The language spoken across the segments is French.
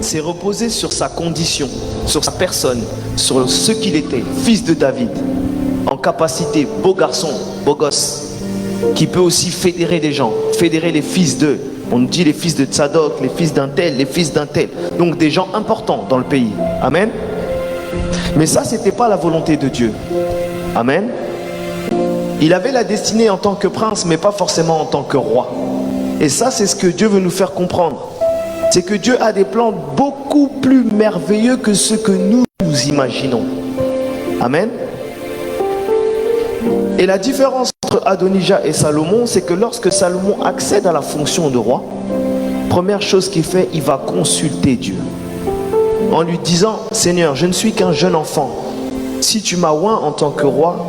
s'est reposé sur sa condition, sur sa personne, sur ce qu'il était, fils de David, en capacité, beau garçon, beau gosse, qui peut aussi fédérer des gens, fédérer les fils d'eux. On dit les fils de Tsadok, les fils d'un tel, les fils d'un tel. Donc des gens importants dans le pays. Amen. Mais ça, ce n'était pas la volonté de Dieu. Amen. Il avait la destinée en tant que prince, mais pas forcément en tant que roi. Et ça, c'est ce que Dieu veut nous faire comprendre. C'est que Dieu a des plans beaucoup plus merveilleux que ce que nous imaginons. Amen. Et la différence entre Adonijah et Salomon, c'est que lorsque Salomon accède à la fonction de roi, première chose qu'il fait, il va consulter Dieu. En lui disant, Seigneur, je ne suis qu'un jeune enfant. Si tu m'as oint en tant que roi,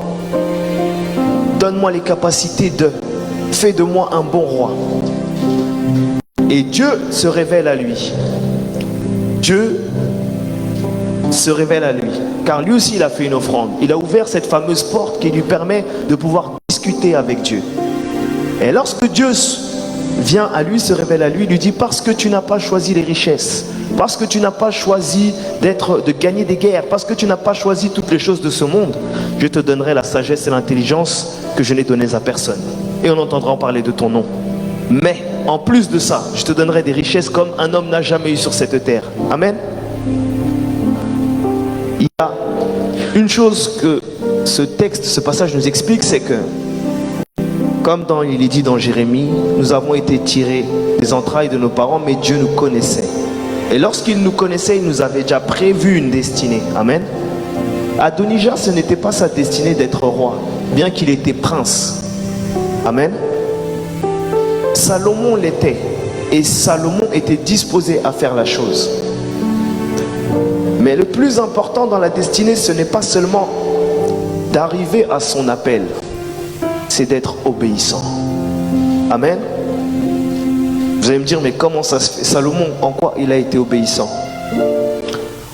donne-moi les capacités de, fais de moi un bon roi. Et Dieu se révèle à lui. Dieu se révèle à lui. Car lui aussi, il a fait une offrande. Il a ouvert cette fameuse porte qui lui permet de pouvoir discuter avec Dieu. Et lorsque Dieu vient à lui, se révèle à lui, il lui dit, parce que tu n'as pas choisi les richesses, parce que tu n'as pas choisi de gagner des guerres, parce que tu n'as pas choisi toutes les choses de ce monde, je te donnerai la sagesse et l'intelligence que je n'ai données à personne. Et on entendra en parler de ton nom. Mais en plus de ça, je te donnerai des richesses comme un homme n'a jamais eu sur cette terre. Amen. Il y a une chose que ce texte, ce passage nous explique, c'est que, comme il est dit dans Jérémie, nous avons été tirés des entrailles de nos parents, mais Dieu nous connaissait. Et lorsqu'il nous connaissait, il nous avait déjà prévu une destinée. Amen. Adonijah, ce n'était pas sa destinée d'être roi, bien qu'il était prince. Amen. Salomon l'était, et Salomon était disposé à faire la chose. Mais le plus important dans la destinée, ce n'est pas seulement d'arriver à son appel, c'est d'être obéissant. Amen. Vous allez me dire, mais comment ça se fait? Salomon, en quoi il a été obéissant?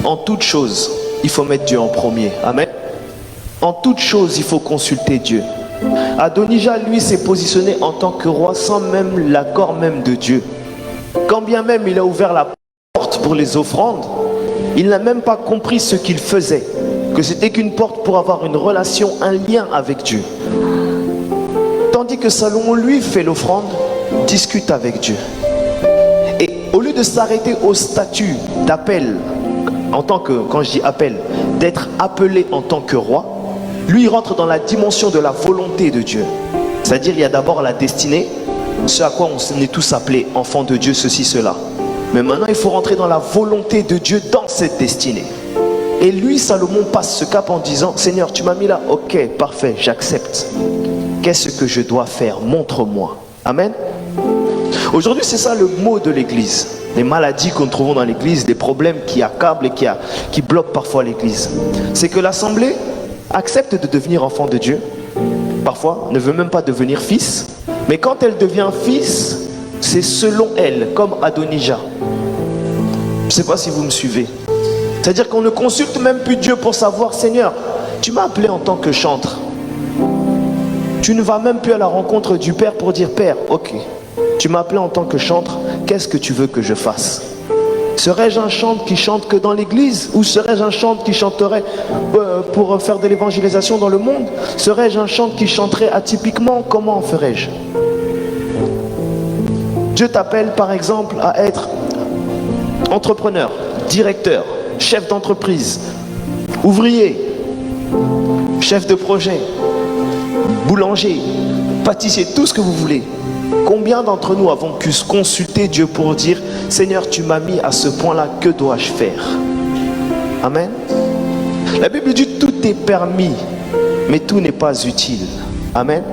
En toute chose, il faut mettre Dieu en premier. Amen. En toute chose, il faut consulter Dieu. Adonijah, lui, s'est positionné en tant que roi sans même l'accord même de Dieu. Quand bien même il a ouvert la porte pour les offrandes, il n'a même pas compris ce qu'il faisait, que c'était qu'une porte pour avoir une relation, un lien avec Dieu. Tandis que Salomon, lui, fait l'offrande, discute avec Dieu. Et au lieu de s'arrêter au statut d'appel, en tant que, quand je dis appel, d'être appelé en tant que roi, lui, il rentre dans la dimension de la volonté de Dieu. C'est-à-dire, il y a d'abord la destinée, ce à quoi on est tous appelés, enfants de Dieu, ceci, cela. Mais maintenant, il faut rentrer dans la volonté de Dieu dans cette destinée. Et lui, Salomon, passe ce cap en disant, Seigneur, tu m'as mis là, ok, parfait, j'accepte. Qu'est-ce que je dois faire? Montre-moi. Amen. Aujourd'hui, c'est ça le mot de l'église. Les maladies que nous trouvons dans l'église, les problèmes qui accablent et qui bloquent parfois l'église. C'est que l'assemblée accepte de devenir enfant de Dieu, parfois ne veut même pas devenir fils, mais quand elle devient fils, c'est selon elle, comme Adonijah. Je ne sais pas si vous me suivez. C'est-à-dire qu'on ne consulte même plus Dieu pour savoir, Seigneur, tu m'as appelé en tant que chantre. Tu ne vas même plus à la rencontre du Père pour dire, Père, ok, tu m'as appelé en tant que chantre, qu'est-ce que tu veux que je fasse? Serais-je un chantre qui chante que dans l'église? Ou serais-je un chantre qui chanterait pour faire de l'évangélisation dans le monde? Serais-je un chantre qui chanterait atypiquement? Comment ferais-je? Dieu t'appelle par exemple à être entrepreneur, directeur, chef d'entreprise, ouvrier, chef de projet, boulanger, pâtissier, tout ce que vous voulez. Combien d'entre nous avons pu consulter Dieu pour dire, Seigneur, tu m'as mis à ce point-là, que dois-je faire? Amen. La Bible dit, tout est permis, mais tout n'est pas utile. Amen.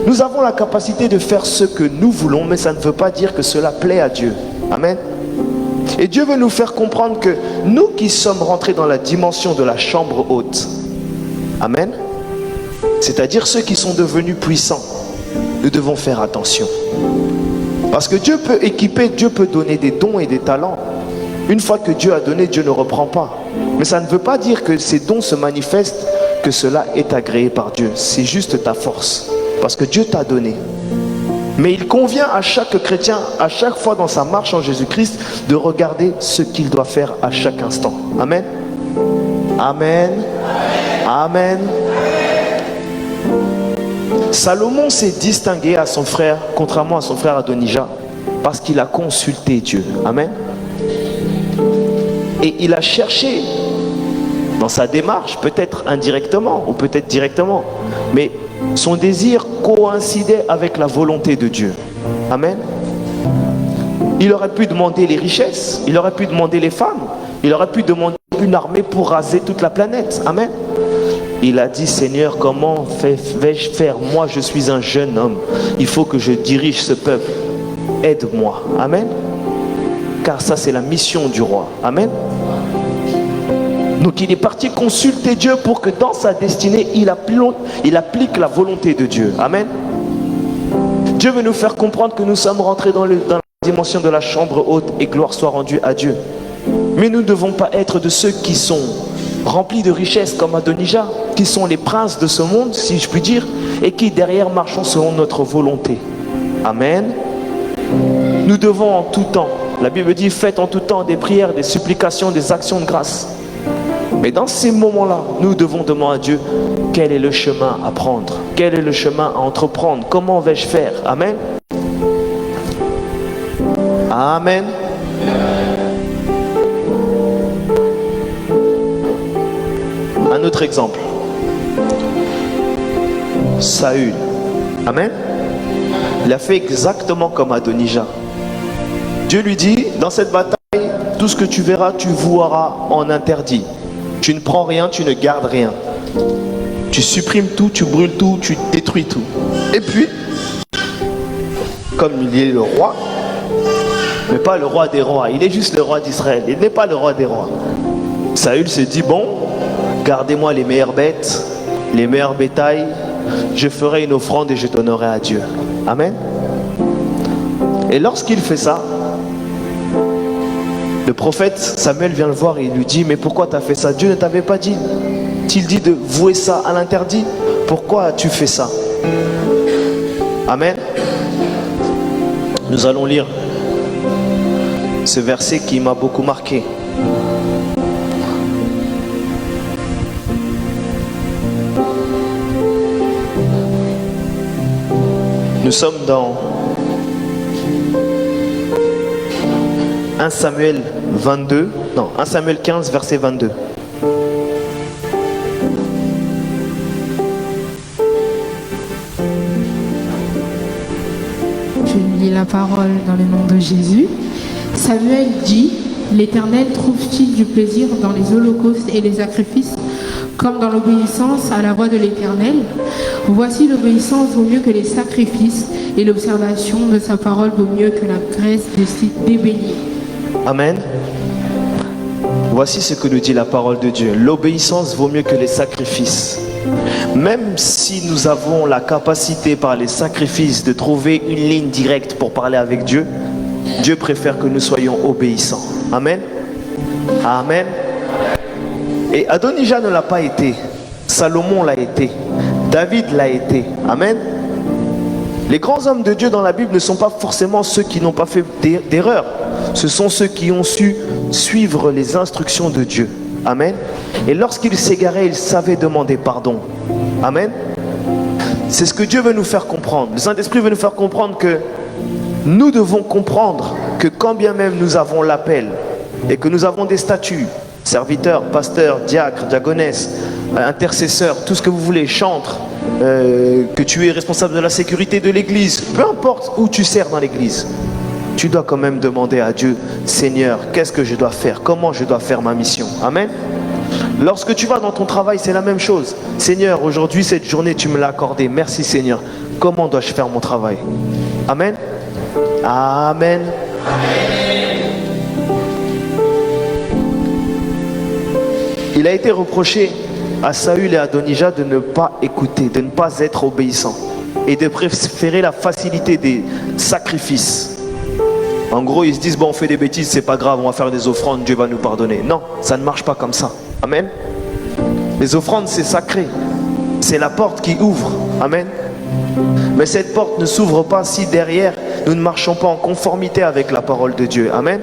Nous avons la capacité de faire ce que nous voulons, mais ça ne veut pas dire que cela plaît à Dieu. Amen. Et Dieu veut nous faire comprendre que nous qui sommes rentrés dans la dimension de la chambre haute, amen, c'est-à-dire ceux qui sont devenus puissants, nous devons faire attention. Parce que Dieu peut équiper, Dieu peut donner des dons et des talents. Une fois que Dieu a donné, Dieu ne reprend pas. Mais ça ne veut pas dire que ces dons se manifestent, que cela est agréé par Dieu. C'est juste ta force. Parce que Dieu t'a donné. Mais il convient à chaque chrétien, à chaque fois dans sa marche en Jésus-Christ, de regarder ce qu'il doit faire à chaque instant. Amen. Amen. Amen. Salomon s'est distingué à son frère, contrairement à son frère Adonijah, parce qu'il a consulté Dieu. Amen. Et il a cherché dans sa démarche, peut-être indirectement ou peut-être directement, mais son désir coïncidait avec la volonté de Dieu. Amen. Il aurait pu demander les richesses, il aurait pu demander les femmes, il aurait pu demander une armée pour raser toute la planète. Amen. Il a dit, Seigneur, comment vais-je faire? Moi, je suis un jeune homme. Il faut que je dirige ce peuple. Aide-moi. Amen. Car ça, c'est la mission du roi. Amen. Donc, il est parti consulter Dieu pour que dans sa destinée, il applique la volonté de Dieu. Amen. Dieu veut nous faire comprendre que nous sommes rentrés dans la dimension de la chambre haute et gloire soit rendue à Dieu. Mais nous ne devons pas être de ceux qui sont remplis de richesses comme Adonijah, qui sont les princes de ce monde, si je puis dire, et qui derrière marchons selon notre volonté. Amen. Nous devons en tout temps, la Bible dit, faites en tout temps des prières, des supplications, des actions de grâce. Mais dans ces moments-là, nous devons demander à Dieu, quel est le chemin à prendre? Quel est le chemin à entreprendre? Comment vais-je faire? Amen. Amen. Un autre exemple. Saül. Amen. Il a fait exactement comme Adonijah. Dieu lui dit, dans cette bataille, tout ce que tu verras, tu voueras en interdit. Tu ne prends rien, tu ne gardes rien. Tu supprimes tout, tu brûles tout, tu détruis tout. Et puis, comme il est le roi, mais pas le roi des rois, il est juste le roi d'Israël, il n'est pas le roi des rois. Saül se dit, bon, gardez-moi les meilleures bêtes, les meilleurs bétails, je ferai une offrande et je donnerai à Dieu. Amen. Et lorsqu'il fait ça, le prophète Samuel vient le voir et il lui dit, mais pourquoi tu as fait ça? Dieu ne t'avait pas dit. Il dit de vouer ça à l'interdit. Pourquoi as-tu fait ça? Amen. Nous allons lire ce verset qui m'a beaucoup marqué. Nous sommes dans 1 Samuel 22, non, 1 Samuel 15, verset 22. Je lis la parole dans le nom de Jésus. Samuel dit, l'Éternel trouve-t-il du plaisir dans les holocaustes et les sacrifices, comme dans l'obéissance à la voix de l'Éternel? Voici, l'obéissance vaut mieux que les sacrifices, et l'observation de sa parole vaut mieux que la graisse des béliers. Amen. Voici ce que nous dit la parole de Dieu. L'obéissance vaut mieux que les sacrifices. Même si nous avons la capacité par les sacrifices de trouver une ligne directe pour parler avec Dieu, Dieu préfère que nous soyons obéissants. Amen. Amen. Et Adonijah ne l'a pas été. Salomon l'a été. David l'a été. Amen. Les grands hommes de Dieu dans la Bible ne sont pas forcément ceux qui n'ont pas fait d'erreur. Ce sont ceux qui ont su suivre les instructions de Dieu. Amen. Et lorsqu'ils s'égaraient, ils savaient demander pardon. Amen. C'est ce que Dieu veut nous faire comprendre. Le Saint-Esprit veut nous faire comprendre que nous devons comprendre que quand bien même nous avons l'appel et que nous avons des statuts, serviteurs, pasteurs, diacres, diaconesses, intercesseurs, tout ce que vous voulez, chantres, que tu es responsable de la sécurité de l'église, peu importe où tu sers dans l'église, tu dois quand même demander à Dieu, Seigneur, qu'est-ce que je dois faire? Comment je dois faire ma mission? Amen. Lorsque tu vas dans ton travail, c'est la même chose. Seigneur, aujourd'hui, cette journée, tu me l'as accordée. Merci Seigneur. Comment dois-je faire mon travail? Amen. Amen. Il a été reproché à Saül et à Adonijah de ne pas écouter, de ne pas être obéissant et de préférer la facilité des sacrifices. En gros, ils se disent, bon, on fait des bêtises, c'est pas grave, on va faire des offrandes, Dieu va nous pardonner. Non, ça ne marche pas comme ça. Amen. Les offrandes, c'est sacré. C'est la porte qui ouvre. Amen. Mais cette porte ne s'ouvre pas si derrière, nous ne marchons pas en conformité avec la parole de Dieu. Amen.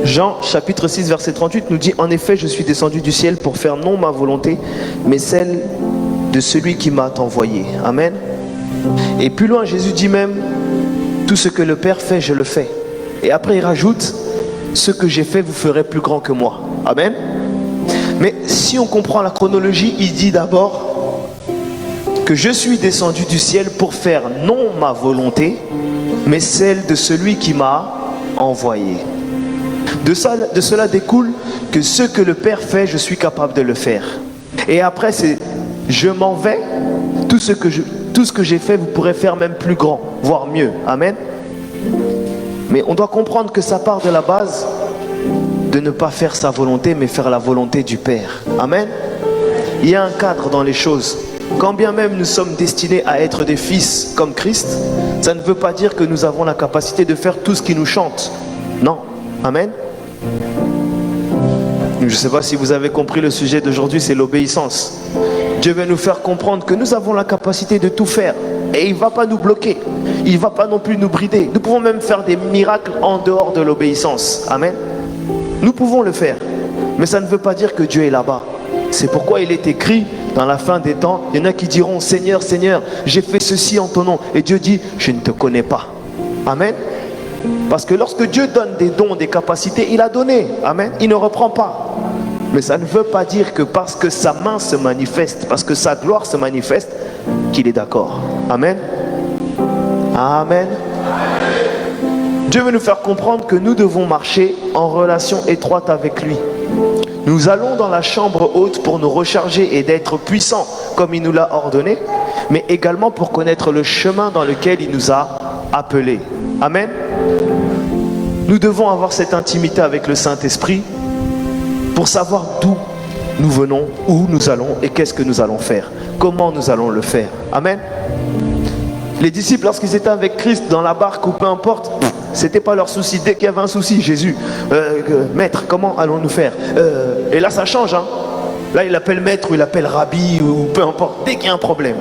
Jean chapitre 6 verset 38 nous dit: en effet, je suis descendu du ciel pour faire non ma volonté, mais celle de celui qui m'a envoyé. Amen. Et plus loin, Jésus dit même: tout ce que le Père fait, je le fais. Et après, il rajoute: ce que j'ai fait, vous ferez plus grand que moi. Amen. Mais si on comprend la chronologie, il dit d'abord que je suis descendu du ciel pour faire non ma volonté, mais celle de celui qui m'a envoyé. De cela découle que ce que le Père fait, je suis capable de le faire. Et après, c'est je m'en vais, tout ce que j'ai fait, vous pourrez faire même plus grand, voire mieux. Amen. Mais on doit comprendre que ça part de la base de ne pas faire sa volonté, mais faire la volonté du Père. Amen. Il y a un cadre dans les choses. Quand bien même nous sommes destinés à être des fils comme Christ, ça ne veut pas dire que nous avons la capacité de faire tout ce qui nous chante. Non. Amen. Je ne sais pas si vous avez compris le sujet d'aujourd'hui, c'est l'obéissance. Dieu veut nous faire comprendre que nous avons la capacité de tout faire. Et il ne va pas nous bloquer. Il ne va pas non plus nous brider. Nous pouvons même faire des miracles en dehors de l'obéissance. Amen. Nous pouvons le faire. Mais ça ne veut pas dire que Dieu est là-bas. C'est pourquoi il est écrit dans la fin des temps, il y en a qui diront: Seigneur, Seigneur, j'ai fait ceci en ton nom. Et Dieu dit: je ne te connais pas. Amen. Parce que lorsque Dieu donne des dons, des capacités, il a donné. Amen. Il ne reprend pas. Mais ça ne veut pas dire que parce que sa main se manifeste, parce que sa gloire se manifeste, qu'il est d'accord. Amen. Amen. Dieu veut nous faire comprendre que nous devons marcher en relation étroite avec lui. Nous allons dans la chambre haute pour nous recharger et d'être puissants comme il nous l'a ordonné, mais également pour connaître le chemin dans lequel il nous a appelés. Amen. Nous devons avoir cette intimité avec le Saint-Esprit pour savoir d'où nous venons, où nous allons et qu'est-ce que nous allons faire, comment nous allons le faire. Amen. Les disciples, lorsqu'ils étaient avec Christ dans la barque ou peu importe, c'était pas leur souci. Dès qu'il y avait un souci, Jésus, maître, comment allons-nous faire? Et là ça change, hein. Là il appelle maître ou il appelle rabbi ou peu importe. Dès qu'il y a un problème,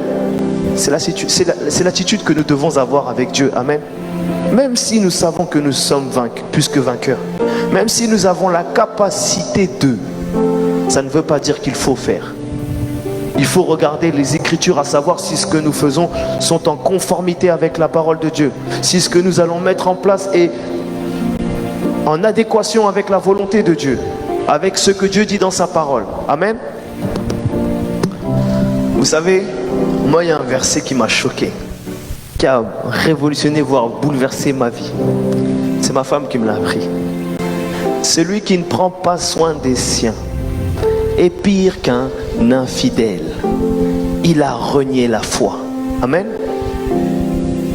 c'est l'attitude que nous devons avoir avec Dieu. Amen. Même si nous savons que nous sommes plus que vainqueurs, même si nous avons la capacité de, ça ne veut pas dire qu'il faut faire. Il faut regarder les Écritures à savoir si ce que nous faisons sont en conformité avec la parole de Dieu, si ce que nous allons mettre en place est en adéquation avec la volonté de Dieu, avec ce que Dieu dit dans sa parole. Amen. Vous savez, moi il y a un verset qui m'a choqué, qui a révolutionné, voire bouleversé ma vie. C'est ma femme qui me l'a appris. Celui qui ne prend pas soin des siens est pire qu'un infidèle. Il a renié la foi. Amen.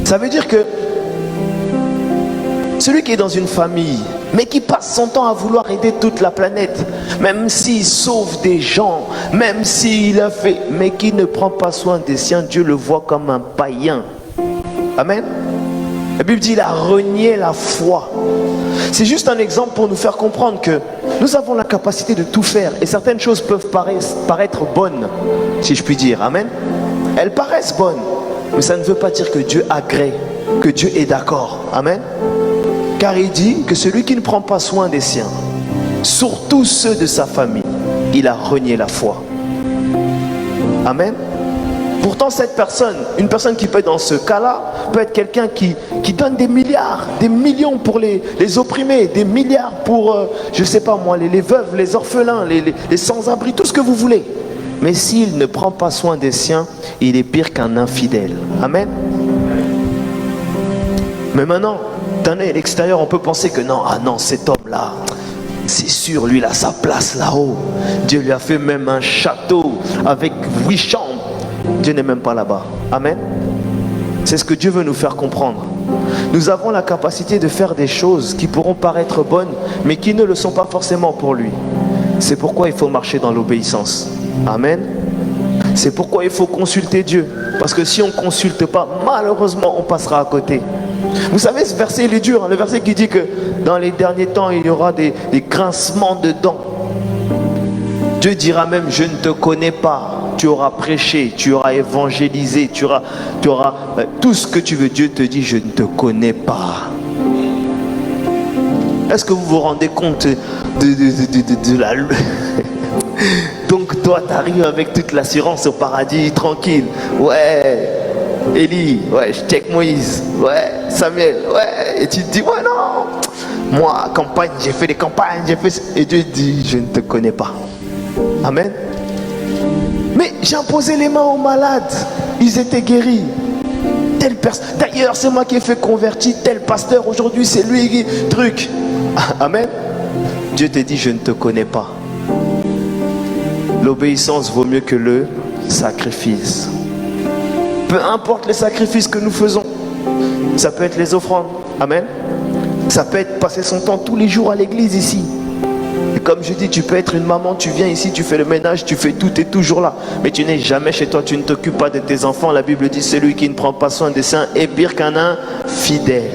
Ça veut dire que celui qui est dans une famille, mais qui passe son temps à vouloir aider toute la planète, même s'il sauve des gens, même s'il a fait, mais qui ne prend pas soin des siens, Dieu le voit comme un païen. Amen. La Bible dit: il a renié la foi. C'est juste un exemple pour nous faire comprendre que nous avons la capacité de tout faire. Et certaines choses peuvent paraître bonnes, si je puis dire. Amen. Elles paraissent bonnes, mais ça ne veut pas dire que Dieu agrée, que Dieu est d'accord. Amen. Car il dit que celui qui ne prend pas soin des siens, surtout ceux de sa famille, il a renié la foi. Amen. Pourtant cette personne, une personne qui peut être dans ce cas-là, peut être quelqu'un qui donne des milliards, des millions pour les opprimés, des milliards pour, je ne sais pas moi, les veuves, les orphelins, les sans-abri, tout ce que vous voulez. Mais s'il ne prend pas soin des siens, il est pire qu'un infidèle. Amen. Mais maintenant, d'un œil à l'extérieur, on peut penser que non, ah non, cet homme-là, c'est sûr, lui, il a sa place là-haut. Dieu lui a fait même un château avec 8 chambres. Dieu n'est même pas là-bas. Amen. C'est ce que Dieu veut nous faire comprendre. Nous avons la capacité de faire des choses qui pourront paraître bonnes, mais qui ne le sont pas forcément pour lui. C'est pourquoi il faut marcher dans l'obéissance. Amen. C'est pourquoi il faut consulter Dieu. Parce que si on ne consulte pas, malheureusement, on passera à côté. Vous savez, ce verset, il est dur. Hein, le verset qui dit que dans les derniers temps, il y aura des grincements de dents. Dieu dira même, je ne te connais pas. Tu auras prêché, tu auras évangélisé, tu auras tout ce que tu veux. Dieu te dit, je ne te connais pas. Est-ce que vous vous rendez compte de la... Donc toi, tu arrives avec toute l'assurance au paradis, tranquille. Ouais, Élie, ouais, je check Moïse. Ouais, Samuel, ouais. Et tu te dis, ouais, non. Moi, campagne, j'ai fait des campagnes, j'ai fait... Et Dieu dit, je ne te connais pas. Amen. Mais j'ai imposé les mains aux malades. Ils étaient guéris. Telle personne. D'ailleurs, c'est moi qui ai fait convertir tel pasteur. Aujourd'hui, c'est lui qui... Truc. Amen. Dieu te dit, je ne te connais pas. L'obéissance vaut mieux que le sacrifice. Peu importe les sacrifices que nous faisons. Ça peut être les offrandes. Amen. Ça peut être passer son temps tous les jours à l'église ici. Et comme je dis, tu peux être une maman, tu viens ici, tu fais le ménage, tu fais tout, tu es toujours là. Mais tu n'es jamais chez toi, tu ne t'occupes pas de tes enfants. La Bible dit, celui qui ne prend pas soin des saints est pire qu'un infidèle.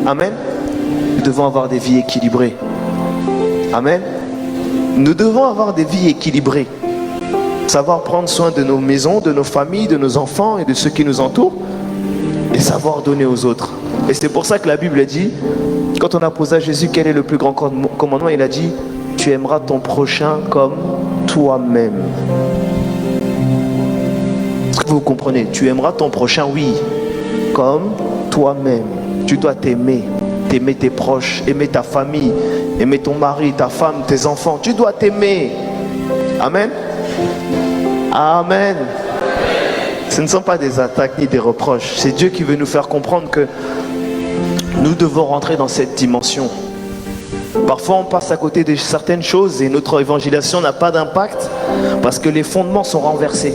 Amen. Nous devons avoir des vies équilibrées. Amen. Nous devons avoir des vies équilibrées. Savoir prendre soin de nos maisons, de nos familles, de nos enfants et de ceux qui nous entourent. Et savoir donner aux autres. Et c'est pour ça que la Bible dit, quand on a posé à Jésus quel est le plus grand commandement, il a dit, tu aimeras ton prochain comme toi-même. Est-ce que vous comprenez? Tu aimeras ton prochain, oui, comme toi-même. Tu dois t'aimer. Aimer tes proches, aimer ta famille, aimer ton mari, ta femme, tes enfants. Tu dois t'aimer. Amen. Amen. Ce ne sont pas des attaques ni des reproches. C'est Dieu qui veut nous faire comprendre que nous devons rentrer dans cette dimension. Parfois on passe à côté de certaines choses et notre évangélisation n'a pas d'impact parce que les fondements sont renversés.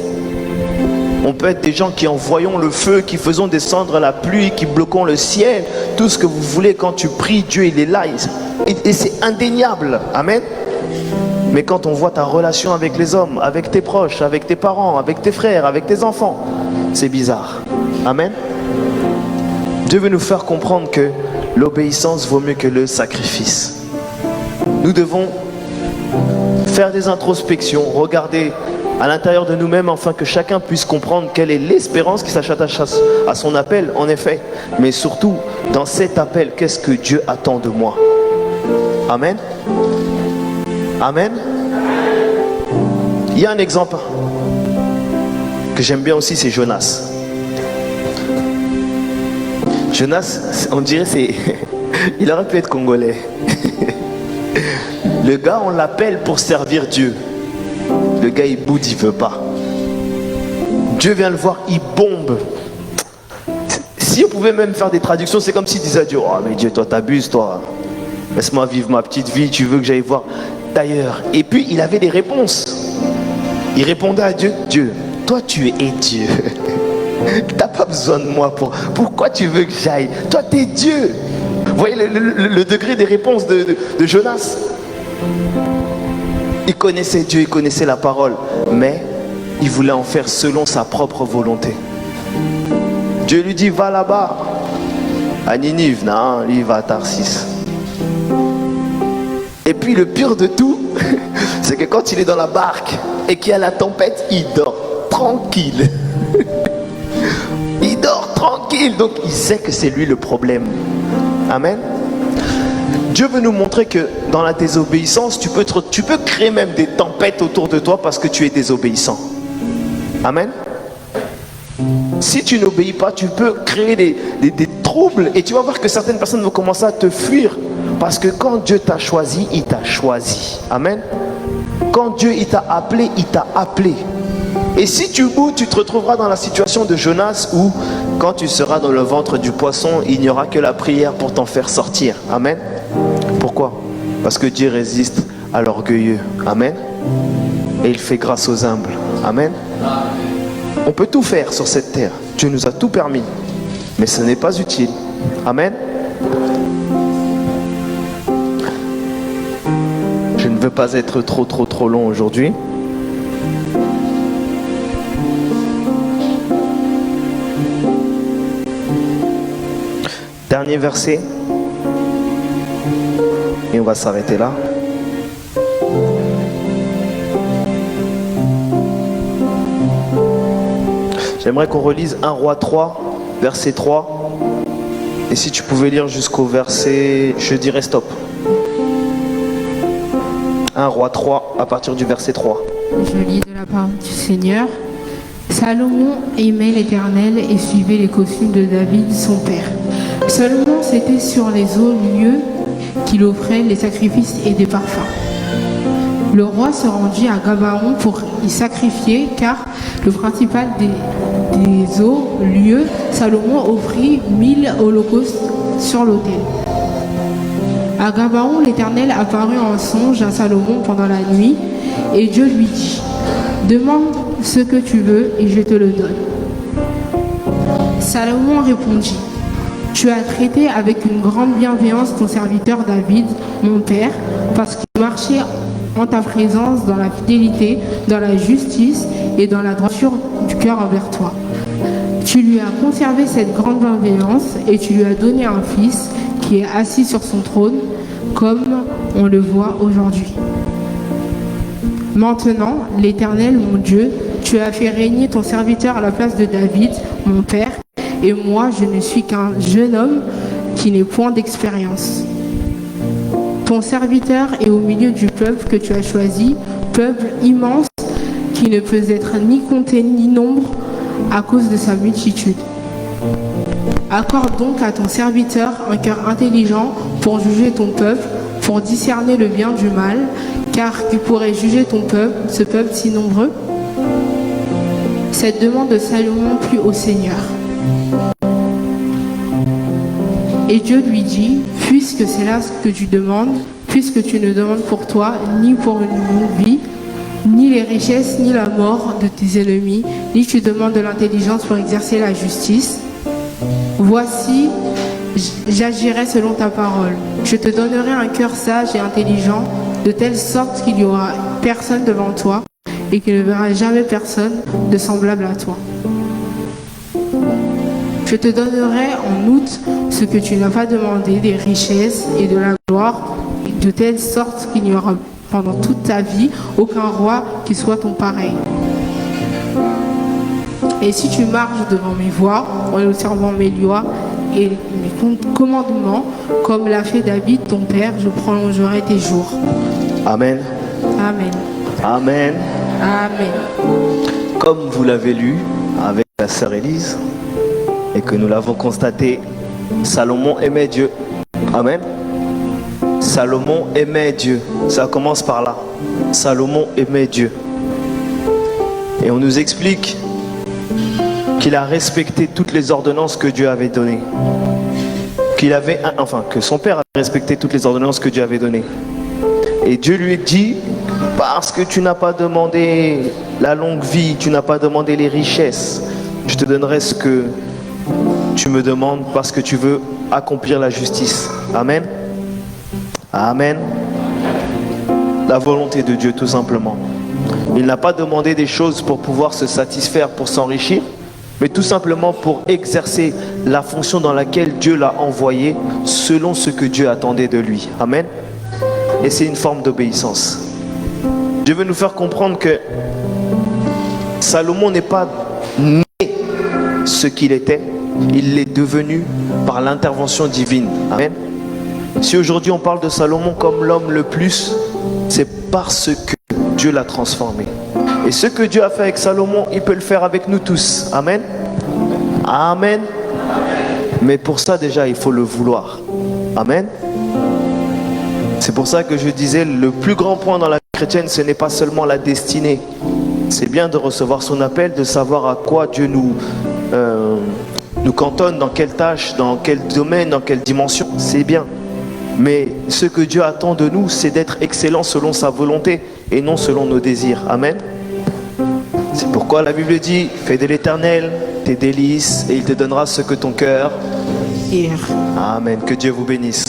On peut être des gens qui envoyons le feu, qui faisons descendre la pluie, qui bloquons le ciel. Tout ce que vous voulez, quand tu pries, Dieu il est là. Et c'est indéniable. Amen. Mais quand on voit ta relation avec les hommes, avec tes proches, avec tes parents, avec tes frères, avec tes enfants, c'est bizarre. Amen. Dieu veut nous faire comprendre que l'obéissance vaut mieux que le sacrifice. Nous devons faire des introspections, regarder à l'intérieur de nous-mêmes, afin que chacun puisse comprendre quelle est l'espérance qui s'attache à son appel, en effet. Mais surtout, dans cet appel, qu'est-ce que Dieu attend de moi? Amen. Amen. Il y a un exemple que j'aime bien aussi, c'est Jonas. Jonas, on dirait c'est... Il aurait pu être congolais. Le gars, on l'appelle pour servir Dieu. Le gars, il boude, il veut pas. Dieu vient le voir, il bombe. Si on pouvait même faire des traductions, c'est comme s'il disait à Dieu, oh mais Dieu, toi t'abuses, toi. Laisse-moi vivre ma petite vie, tu veux que j'aille voir d'ailleurs. Et puis, il avait des réponses. Il répondait à Dieu, Dieu, toi tu es Dieu. T'as pas besoin de moi pourquoi tu veux que j'aille? Toi, t'es Dieu. Vous voyez le degré des réponses de Jonas. Il connaissait Dieu, il connaissait la parole, mais il voulait en faire selon sa propre volonté. Dieu lui dit, va là-bas, à Ninive. Non, lui, il va à Tarsis. Et puis le pire de tout, c'est que quand il est dans la barque et qu'il y a la tempête, il dort tranquille. Il dort tranquille, donc il sait que c'est lui le problème. Amen. Dieu veut nous montrer que dans la désobéissance, tu peux créer même des tempêtes autour de toi parce que tu es désobéissant. Amen. Si tu n'obéis pas, tu peux créer des troubles et tu vas voir que certaines personnes vont commencer à te fuir parce que quand Dieu t'a choisi, il t'a choisi. Amen. Quand Dieu il t'a appelé, il t'a appelé. Et si tu boudes, tu te retrouveras dans la situation de Jonas où quand tu seras dans le ventre du poisson, il n'y aura que la prière pour t'en faire sortir. Amen. Pourquoi? Parce que Dieu résiste à l'orgueilleux. Amen. Et il fait grâce aux humbles. Amen. On peut tout faire sur cette terre. Dieu nous a tout permis. Mais ce n'est pas utile. Amen. Je ne veux pas être trop long aujourd'hui. dernier verset. Et on va s'arrêter là. J'aimerais qu'on relise 1 Roi 3, verset 3. Et si tu pouvais lire jusqu'au verset, je dirais stop. 1 Roi 3, à partir du verset 3. Je lis de la part du Seigneur. Salomon aimait l'Éternel et suivait les coutumes de David, son père. Seulement, c'était sur les hauts lieux qu'il offrait les sacrifices et des parfums. Le roi se rendit à Gabaon pour y sacrifier, car le principal des hauts lieux, Salomon offrit 1000 holocaustes sur l'autel. À Gabaon, l'Éternel apparut en songe à Salomon pendant la nuit, et Dieu lui dit : « Demande ce que tu veux, et je te le donne. » Salomon répondit : « Tu as traité avec une grande bienveillance ton serviteur David, mon père, parce qu'il marchait en ta présence dans la fidélité, dans la justice et dans la droiture du cœur envers toi. Tu lui as conservé cette grande bienveillance et tu lui as donné un fils qui est assis sur son trône, comme on le voit aujourd'hui. Maintenant, l'Éternel, mon Dieu, tu as fait régner ton serviteur à la place de David, mon père, et moi, je ne suis qu'un jeune homme qui n'ai point d'expérience. Ton serviteur est au milieu du peuple que tu as choisi, peuple immense qui ne peut être ni compté ni nombre à cause de sa multitude. Accorde donc à ton serviteur un cœur intelligent pour juger ton peuple, pour discerner le bien du mal, car qui pourrait juger ton peuple, ce peuple si nombreux? Cette demande de Salomon plut au Seigneur. Et Dieu lui dit : puisque c'est là ce que tu demandes, puisque tu ne demandes pour toi ni pour une longue vie, ni les richesses, ni la mort de tes ennemis, ni tu demandes de l'intelligence pour exercer la justice, voici, j'agirai selon ta parole. Je te donnerai un cœur sage et intelligent, de telle sorte qu'il n'y aura personne devant toi et qu'il ne verra jamais personne de semblable à toi. Je te donnerai en outre ce que tu n'as pas demandé, des richesses et de la gloire, de telle sorte qu'il n'y aura pendant toute ta vie aucun roi qui soit ton pareil. Et si tu marches devant mes voies, en observant mes lois et mes commandements, comme l'a fait David, ton père, je prolongerai tes jours. Amen. Amen. Amen. Amen. Comme vous l'avez lu avec la sœur Élise, et que nous l'avons constaté, Salomon aimait Dieu. Amen. Salomon aimait Dieu. Ça commence par là. Salomon aimait Dieu. Et on nous explique qu'il a respecté toutes les ordonnances que Dieu avait données. Que son père avait respecté toutes les ordonnances que Dieu avait données. Et Dieu lui dit, parce que tu n'as pas demandé la longue vie, tu n'as pas demandé les richesses, je te donnerai ce que tu me demandes parce que tu veux accomplir la justice. Amen. Amen. La volonté de Dieu, tout simplement. Il n'a pas demandé des choses pour pouvoir se satisfaire, pour s'enrichir, mais tout simplement pour exercer la fonction dans laquelle Dieu l'a envoyé selon ce que Dieu attendait de lui. Amen. Et c'est une forme d'obéissance. Dieu veut nous faire comprendre que Salomon n'est pas né ce qu'il était, il l'est devenu par l'intervention divine. Amen. Si aujourd'hui on parle de Salomon comme l'homme le plus, c'est parce que Dieu l'a transformé. Et ce que Dieu a fait avec Salomon, il peut le faire avec nous tous. Amen. Amen. Mais pour ça déjà, il faut le vouloir. Amen. C'est pour ça que je disais, le plus grand point dans la vie chrétienne, ce n'est pas seulement la destinée. C'est bien de recevoir son appel, de savoir à quoi Dieu nous cantonne, dans quelle tâche, dans quel domaine, dans quelle dimension. C'est bien. Mais ce que Dieu attend de nous, c'est d'être excellent selon sa volonté et non selon nos désirs. Amen. C'est pourquoi la Bible dit, fais de l'Éternel tes délices et il te donnera ce que ton cœur. Amen. Que Dieu vous bénisse.